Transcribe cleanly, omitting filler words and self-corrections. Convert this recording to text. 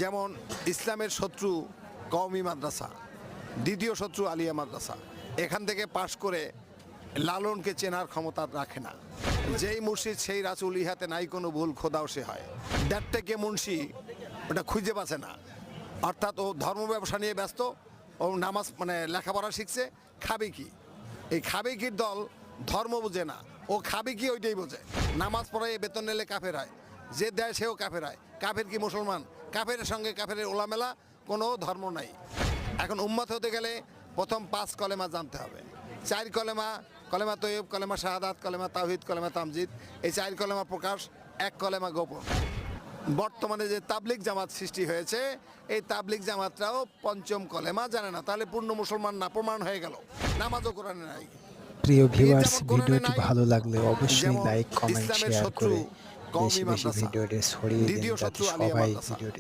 যেমন ইসলামের শত্রু কওমি মাদ্রাসা, দ্বিতীয় শত্রু আলিয়া মাদ্রাসা। এখান থেকে পাশ করে লালনকে চেনার ক্ষমতা রাখে না। যেই মুর্শিদ সেই রাসূল, ইহাতে নাই কোনো ভুল, খোদাও সে হয়। দ্যাট থেকে মুন্সি ওটা খুঁজে পাচ্ছে না। অর্থাৎ ও ধর্ম ব্যবসা নিয়ে ব্যস্ত, ও নামাজ মানে লেখাপড়া শিখছে। খাবে কি? এই খাবে কির দল ধর্ম বোঝে না, ও খাবে কি ওইটাই বোঝে। নামাজ পড়ায় বেতন নিলে কাফের হয়, যে দেয় সেও কাফের হয়। কাফের কি মুসলমান? কাফের সঙ্গে কাফের ওলামেলা কোনো ধর্ম নাই। এখন উম্মত হতে গেলে প্রথম 5 কলেমা জানতে হবে। 4 কলেমা, কলেমা তৈয়ব, কলেমা শাহাদাত, কলেমা তাওহীদ, কলেমা তামজিদ। এই 4 কলেমা প্রকাশ, 1 কলেমা গোপন। বর্তমানে যে তাবলিগ জামাত সৃষ্টি হয়েছে, এই তাবলিগ জামাতরাও 5ম কলেমা জানে না। তাহলে পূর্ণ মুসলমান না, প্রমাণ হয়ে গেল। নামাজও কোরআনে নাই। প্রিয় ভিউয়ার্স, যেমন কোরআনে ভিডিওটি নাই, ভালো লাগলে অবশ্যই যেমন লাইক, কমেন্ট, ইসলামের শেয়ার শত্রু করে কওমি বেশি বেশি মাদ্রাসা, ভিডিওটি ছড়িয়ে দিন দ্বিতীয় যাতে শত্রু আলিয়া সবাই মাদ্রাসা। ভিডিওটি